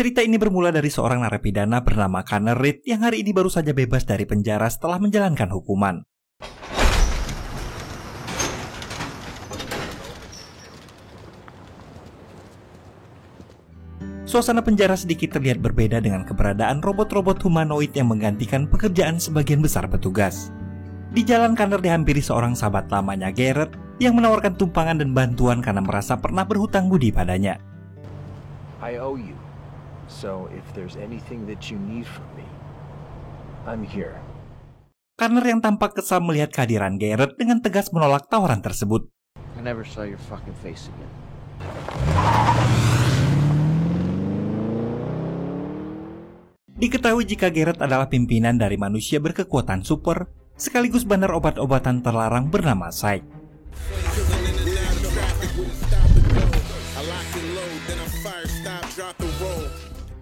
Cerita ini bermula dari seorang narapidana bernama Connor Reed yang hari ini baru saja bebas dari penjara setelah menjalankan hukuman. Suasana penjara sedikit terlihat berbeda dengan keberadaan robot-robot humanoid yang menggantikan pekerjaan sebagian besar petugas. Di jalan, Connor dihampiri seorang sahabat lamanya, Garrett, yang menawarkan tumpangan dan bantuan karena merasa pernah berhutang budi padanya. I owe you. So if there's anything that you need from me, I'm here. Connor yang tampak kesal melihat kehadiran Garrett dengan tegas menolak tawaran tersebut. I never saw your fucking face again. Diketahui jika Garrett adalah pimpinan dari manusia berkekuatan super, sekaligus bandar obat-obatan terlarang bernama Psych.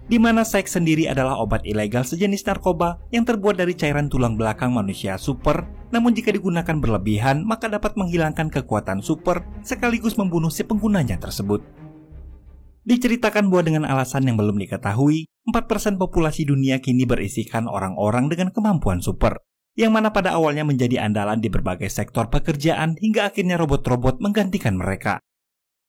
Di mana Psych sendiri adalah obat ilegal sejenis narkoba yang terbuat dari cairan tulang belakang manusia super, namun jika digunakan berlebihan maka dapat menghilangkan kekuatan super sekaligus membunuh si penggunanya tersebut. Diceritakan bahwa dengan alasan yang belum diketahui, 4% populasi dunia kini berisikan orang-orang dengan kemampuan super, yang mana pada awalnya menjadi andalan di berbagai sektor pekerjaan hingga akhirnya robot-robot menggantikan mereka.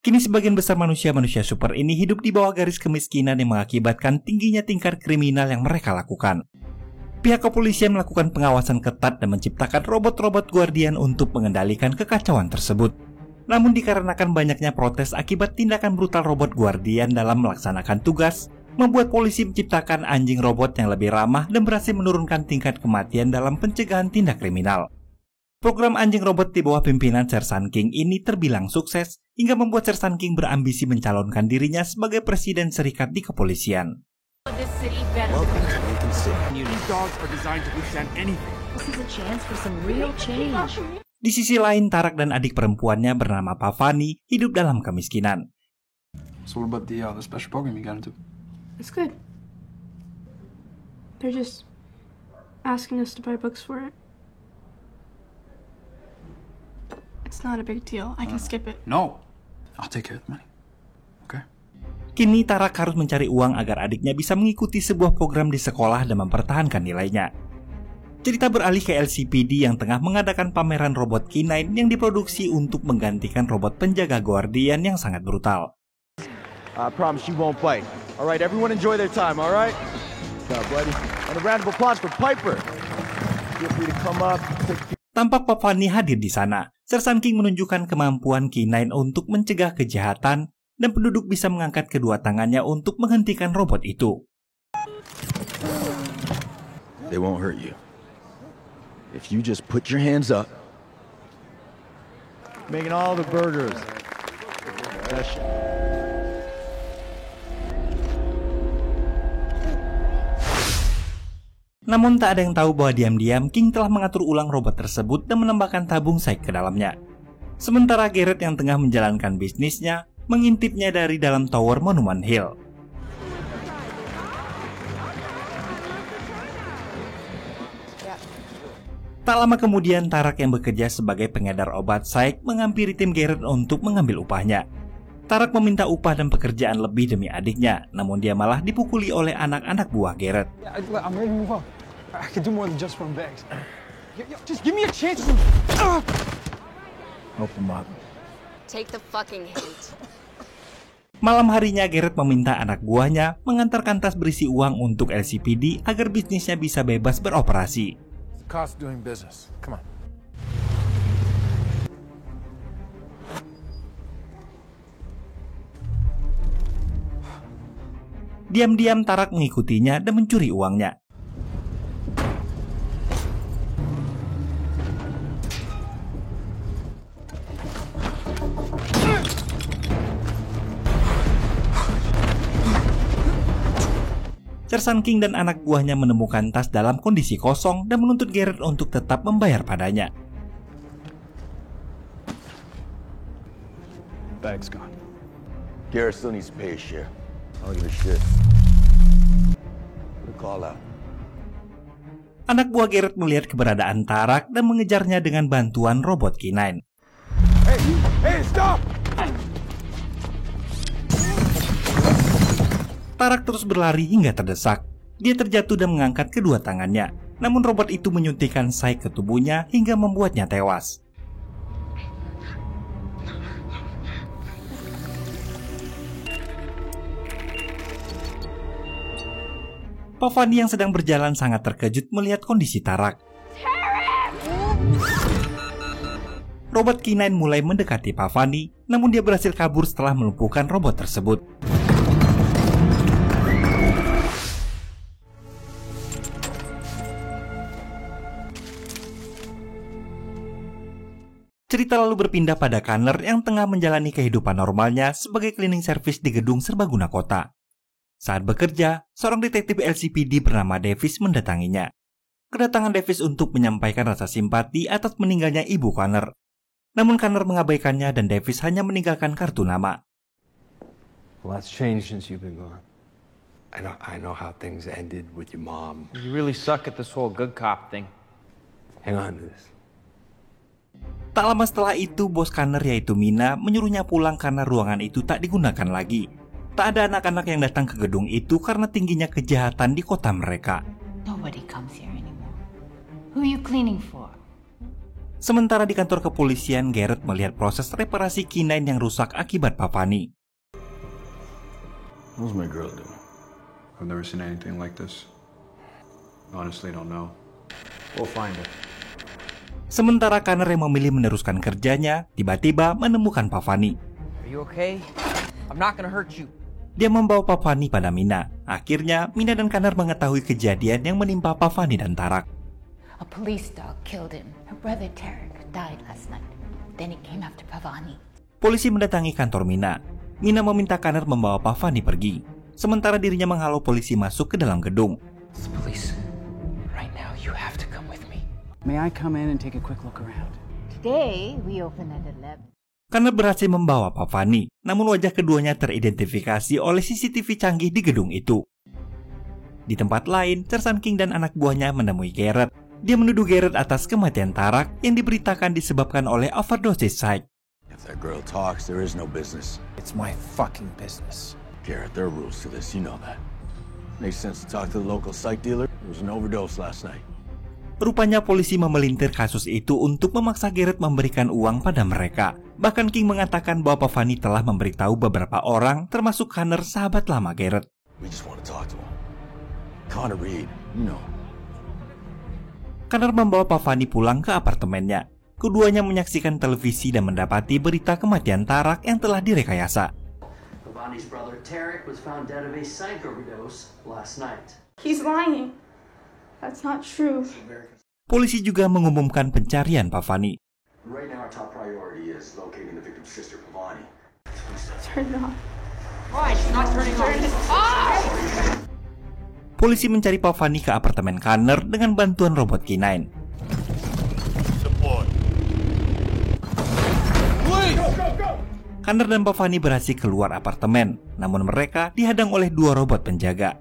Kini sebagian besar manusia-manusia super ini hidup di bawah garis kemiskinan yang mengakibatkan tingginya tingkat kriminal yang mereka lakukan. Pihak kepolisian melakukan pengawasan ketat dan menciptakan robot-robot guardian untuk mengendalikan kekacauan tersebut. Namun dikarenakan banyaknya protes akibat tindakan brutal robot guardian dalam melaksanakan tugas, membuat polisi menciptakan anjing robot yang lebih ramah dan berhasil menurunkan tingkat kematian dalam pencegahan tindak kriminal. Program anjing robot di bawah pimpinan Sersan King ini terbilang sukses hingga membuat Sersan King berambisi mencalonkan dirinya sebagai presiden serikat di kepolisian. Di sisi lain, Tarak dan adik perempuannya bernama Pavani hidup dalam kemiskinan. So what about the special program you got into? It's good. They're just asking us to buy books for it. It's not a big deal. I can skip it. No, I'll take care of the money. Okay. Kini Tarak harus mencari uang agar adiknya bisa mengikuti sebuah program di sekolah dan mempertahankan nilainya. Cerita beralih ke LCPD yang tengah mengadakan pameran robot K9 yang diproduksi untuk menggantikan robot penjaga guardian yang sangat brutal. I promise you won't bite. Alright, everyone enjoy their time, alright? Good job, buddy. And a round of applause for Piper. Feel free to come up. Tampak Pavani hadir di sana. Sersan King menunjukkan kemampuan K9 untuk mencegah kejahatan dan penduduk bisa mengangkat kedua tangannya untuk menghentikan robot itu. They won't hurt you. If you just put your hands up. Making all the burgers. Namun tak ada yang tahu bahwa diam-diam King telah mengatur ulang robot tersebut dan menambahkan tabung Psych ke dalamnya. Sementara Garrett yang tengah menjalankan bisnisnya mengintipnya dari dalam tower Monument Hill. Tak lama kemudian, Tarak yang bekerja sebagai pengedar obat Psych menghampiri tim Garrett untuk mengambil upahnya. Tarak meminta upah dan pekerjaan lebih demi adiknya, namun dia malah dipukuli oleh anak-anak buah Garrett. I'm ready to move on. I can do more than just run bags. Just give me a chance. Open up. Take the fucking hate. Malam harinya, Garrett meminta anak buahnya mengantarkan tas berisi uang untuk LCPD agar bisnisnya bisa bebas beroperasi. Cost doing business. Come on. Diam-diam Tarak mengikutinya dan mencuri uangnya. Sersan King dan anak buahnya menemukan tas dalam kondisi kosong dan menuntut Garrett untuk tetap membayar padanya. Bag's gone. Garrett still needs to pay his share. I don't give a shit. We'll call out. Anak buah Garrett melihat keberadaan Tarak dan mengejarnya dengan bantuan robot K9. Hey, stop! Tarak terus berlari hingga terdesak. Dia terjatuh dan mengangkat kedua tangannya. Namun robot itu menyuntikkan Syke ke tubuhnya hingga membuatnya tewas. Pavani yang sedang berjalan sangat terkejut melihat kondisi Tarak. Robot K9 mulai mendekati Pavani, namun dia berhasil kabur setelah melumpuhkan robot tersebut. Cerita lalu berpindah pada Connor yang tengah menjalani kehidupan normalnya sebagai cleaning service di gedung serbaguna kota. Saat bekerja, seorang detektif LCPD bernama Davis mendatanginya. Kedatangan Davis untuk menyampaikan rasa simpati atas meninggalnya ibu Connor. Namun Connor mengabaikannya dan Davis hanya meninggalkan kartu nama. A lot's changed since you've been gone. I know how things ended with your mom. You really suck at this whole good cop thing. Hang on to this. Tak lama setelah itu, bos Connor yaitu Mina menyuruhnya pulang karena ruangan itu tak digunakan lagi. Tak ada anak-anak yang datang ke gedung itu karena tingginya kejahatan di kota mereka. Nobody comes here anymore. Who are you cleaning for? Sementara di kantor kepolisian, Garrett melihat proses reparasi K9 yang rusak akibat Pavani. What's my girl doing? I've never seen anything like this. Honestly, don't know. We'll find her. Sementara Connor yang memilih meneruskan kerjanya, tiba-tiba menemukan Pavani. Are you okay? I'm not gonna hurt you. Dia membawa Pavani pada Mina. Akhirnya, Mina dan Connor mengetahui kejadian yang menimpa Pavani dan Tarak. A police dog killed him. Her brother Tarek died last night. Then he came after Pavani. Polisi mendatangi kantor Mina. Mina meminta Connor membawa Pavani pergi. Sementara dirinya menghalau polisi masuk ke dalam gedung. Please, right now you have to come with me. May I come in and take a quick look around? Today we open at 11. Connor berhasil membawa Pavani, namun wajah keduanya teridentifikasi oleh CCTV canggih di gedung itu. Di tempat lain, Sersan King dan anak buahnya menemui Garrett. Dia menuduh Garrett atas kematian Tarak yang diberitakan disebabkan oleh overdosis Syke. If that girl talks, there is no business. It's my fucking business. Garrett, there are rules to this, you know that. Makes sense to talk to the local psych dealer. There was an overdose last night. Rupanya polisi memelintir kasus itu untuk memaksa Garrett memberikan uang pada mereka. Bahkan King mengatakan bahwa Pavani telah memberitahu beberapa orang, termasuk Connor, sahabat lama Garrett. We just want to talk to him. Connor Reed, you know. Connor membawa Pavani pulang ke apartemennya. Keduanya menyaksikan televisi dan mendapati berita kematian Tarak yang telah direkayasa. Pavani's brother Tarek was found dead of a psych overdose last night. He's lying. That's not true. Polisi juga mengumumkan pencarian Pavani. Right now our top priority is locating the victim's sister, Pavani. Turn it off. Why? She's not turning off. Polisi mencari Pavani ke apartemen Connor dengan bantuan robot K9. Connor dan Pavani berhasil keluar apartemen, namun mereka dihadang oleh dua robot penjaga.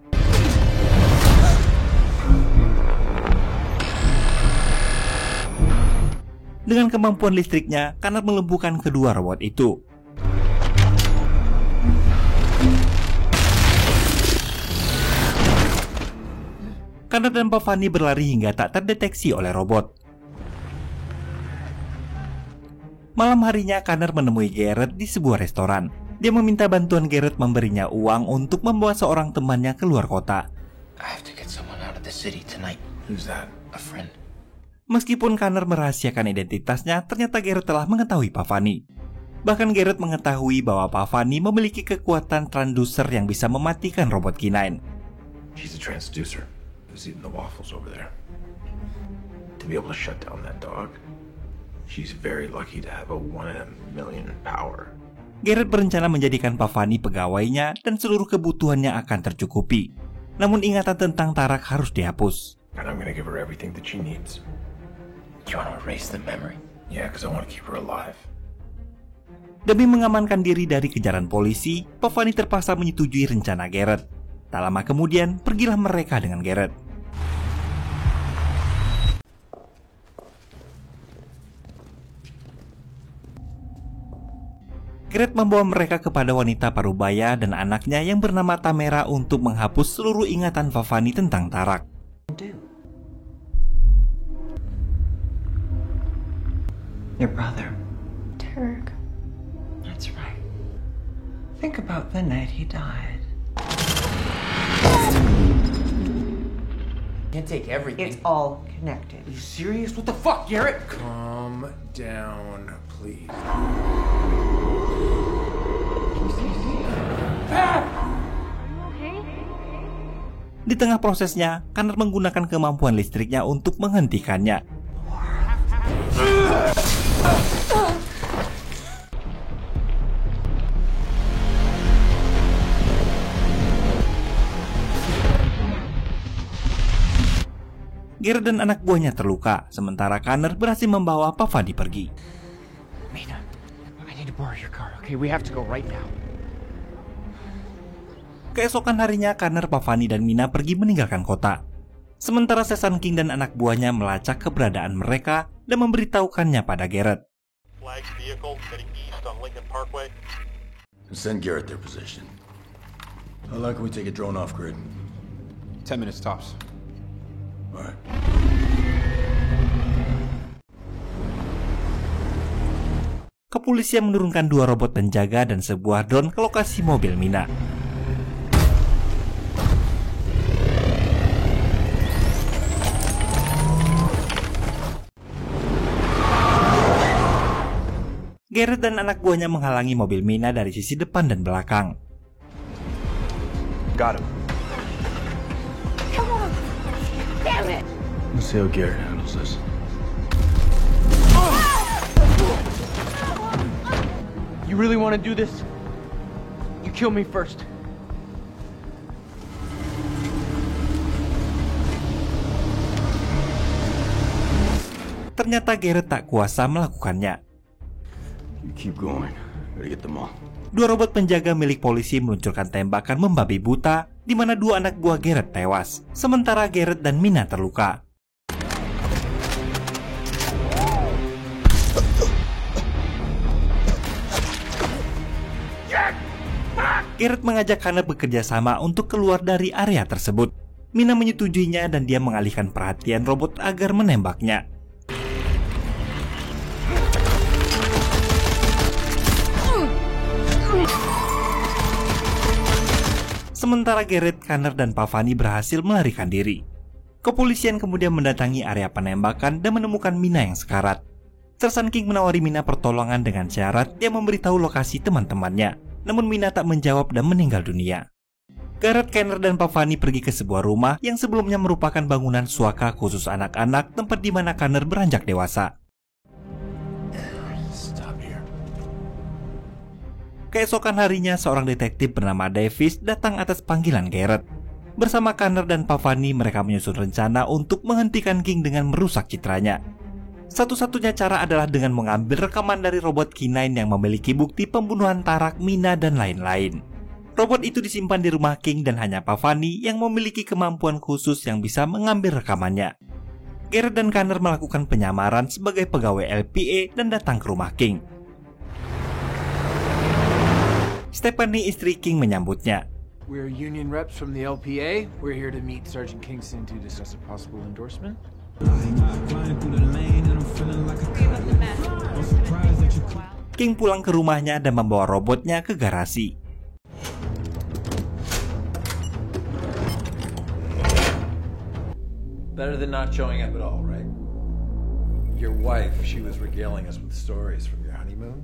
Dengan kemampuan listriknya, Connor melumpuhkan kedua robot itu. Connor dan Pavani berlari hingga tak terdeteksi oleh robot. Malam harinya, Connor menemui Garrett di sebuah restoran. Dia meminta bantuan Garrett memberinya uang untuk membawa seorang temannya keluar kota. I have to get someone out of the city tonight. Who's that? A friend. Meskipun Connor merahasiakan identitasnya, ternyata Garrett telah mengetahui Pavani. Bahkan Garrett mengetahui bahwa Pavani memiliki kekuatan transducer yang bisa mematikan robot K9. She's a transducer. Who's eating the waffles over there? To be able to shut down that dog, she's very lucky to have a 1 in a million power. Garrett berencana menjadikan Pavani pegawainya dan seluruh kebutuhannya akan tercukupi. Namun ingatan tentang Tarak harus dihapus. And I'm gonna give her everything that she needs. You want to erase the memory? Yeah, because I want to keep her alive. Demi mengamankan diri dari kejaran polisi, Pavani terpaksa menyetujui rencana Garrett. Tak lama kemudian, pergilah mereka dengan Garrett. Garrett membawa mereka kepada wanita parubaya dan anaknya yang bernama Tamera untuk menghapus seluruh ingatan Vavani tentang Tarak. Your brother. Tarek. That's right. Think about the night he died. Can't take everything. It's all connected. Are you serious? What the fuck, Garrett? Calm down, please. Di tengah prosesnya, Connor menggunakan kemampuan listriknya untuk menghentikannya. Garrett dan anak buahnya terluka, sementara Connor berhasil membawa Vavani pergi. Mina, I need to borrow your car, okay? We have to go right now. Keesokan harinya, Connor, Vavani, dan Mina pergi meninggalkan kota. Sementara Sesan King dan anak buahnya melacak keberadaan mereka dan memberitahukannya pada Garrett. Send Garrett their position. How long can we take a drone off grid? 10 minutes tops. Alright. Kepolisian menurunkan 2 robot penjaga dan sebuah drone ke lokasi mobil Mina. Garrett dan anak buahnya menghalangi mobil Mina dari sisi depan dan belakang. Got him. Come on! Damn it! Let's see how Garrett handles this. You really want to do this? You kill me first. Ternyata Garrett tak kuasa melakukannya. You keep going. Gotta get them all. 2 robot penjaga milik polisi meluncurkan tembakan membabi buta, di mana 2 anak buah Garrett tewas, sementara Garrett dan Mina terluka. Garrett mengajak Connor bekerja sama untuk keluar dari area tersebut. Mina menyetujuinya dan dia mengalihkan perhatian robot agar menembaknya. Sementara Garrett, Connor, dan Vavani berhasil melarikan diri. Kepolisian kemudian mendatangi area penembakan dan menemukan Mina yang sekarat. Sesan King menawari Mina pertolongan dengan syarat dia memberitahu lokasi teman-temannya. Namun Mina tak menjawab dan meninggal dunia. Garrett, Connor, dan Vavani pergi ke sebuah rumah yang sebelumnya merupakan bangunan suaka khusus anak-anak, tempat di mana Connor beranjak dewasa. Keesokan harinya, seorang detektif bernama Davis datang atas panggilan Garrett. Bersama Connor dan Vavani, mereka menyusun rencana untuk menghentikan King dengan merusak citranya. Satu-satunya cara adalah dengan mengambil rekaman dari robot K9 yang memiliki bukti pembunuhan Tarak, Mina, dan lain-lain. Robot itu disimpan di rumah King dan hanya Vavani yang memiliki kemampuan khusus yang bisa mengambil rekamannya. Garrett dan Connor melakukan penyamaran sebagai pegawai LPA dan datang ke rumah King. Stephanie, istri King, menyambutnya. We're union reps from the LPA. We're here to meet Sergeant Kingston to discuss a possible endorsement. King pulang ke rumahnya dan membawa robotnya ke garasi. Better than not showing up at all, right? Your wife, she was regaling us with stories from your honeymoon.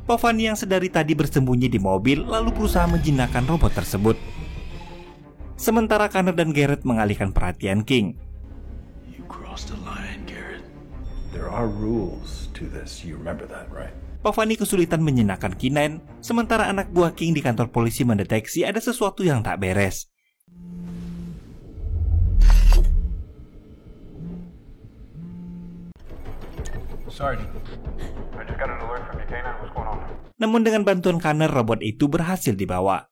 Vavani yang sedari tadi bersembunyi di mobil lalu berusaha menjinakkan robot tersebut. Sementara Connor dan Garrett mengalihkan perhatian King. You crossed a line, Garrett. There are rules to this. You remember that, right? Vavani kesulitan menjinakkan K9, sementara anak buah King di kantor polisi mendeteksi ada sesuatu yang tak beres. Sergeant, I just got an alert from your K9. What's going on? Namun dengan bantuan Connor, robot itu berhasil dibawa.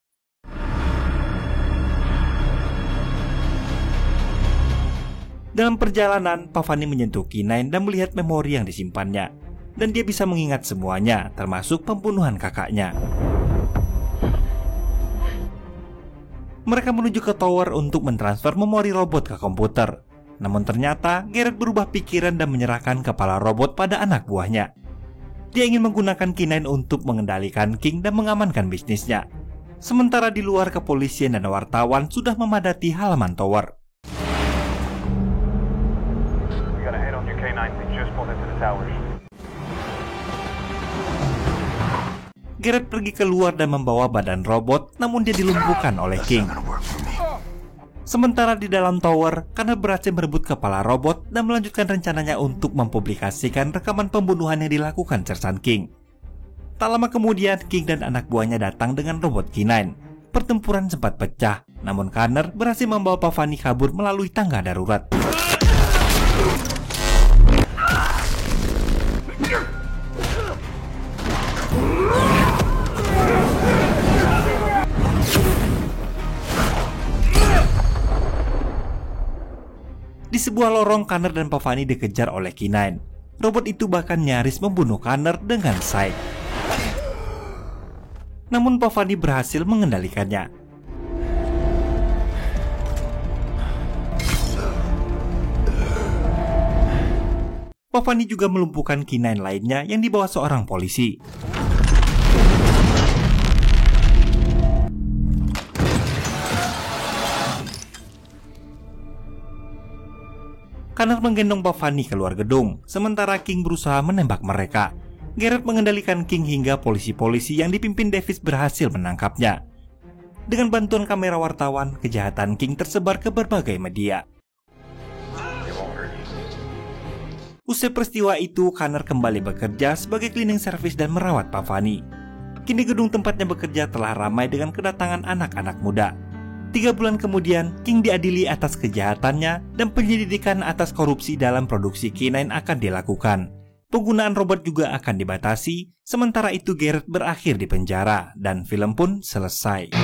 Dalam perjalanan, Vavani menyentuh K9 dan melihat memori yang disimpannya. dan dia bisa mengingat semuanya, termasuk pembunuhan kakaknya. Mereka menuju ke tower untuk mentransfer memori robot ke komputer. Namun ternyata Garrett berubah pikiran dan menyerahkan kepala robot pada anak buahnya. Dia ingin menggunakan K9 untuk mengendalikan King dan mengamankan bisnisnya. Sementara di luar, kepolisian dan wartawan sudah memadati halaman tower. Garrett pergi keluar dan membawa badan robot, namun dia dilumpuhkan oleh King. Sementara di dalam tower, Connor berhasil merebut kepala robot dan melanjutkan rencananya untuk mempublikasikan rekaman pembunuhan yang dilakukan Sersan King. Tak lama kemudian, King dan anak buahnya datang dengan robot K9. Pertempuran sempat pecah, namun Connor berhasil membawa Pavani kabur melalui tangga darurat. Di sebuah lorong, Connor dan Pavani dikejar oleh K9. Robot itu bahkan nyaris membunuh Connor dengan scythe. Namun Pavani berhasil mengendalikannya. Pavani juga melumpuhkan K9 lainnya yang dibawa seorang polisi. Connor menggendong Pavani keluar gedung, sementara King berusaha menembak mereka. Garrett mengendalikan King hingga polisi-polisi yang dipimpin Davis berhasil menangkapnya. Dengan bantuan kamera wartawan, kejahatan King tersebar ke berbagai media. Usai peristiwa itu, Connor kembali bekerja sebagai cleaning service dan merawat Pavani. Kini gedung tempatnya bekerja telah ramai dengan kedatangan anak-anak muda. 3 bulan kemudian, King diadili atas kejahatannya dan penyelidikan atas korupsi dalam produksi K9 akan dilakukan. Penggunaan robot juga akan dibatasi, sementara itu Garrett berakhir di penjara dan film pun selesai.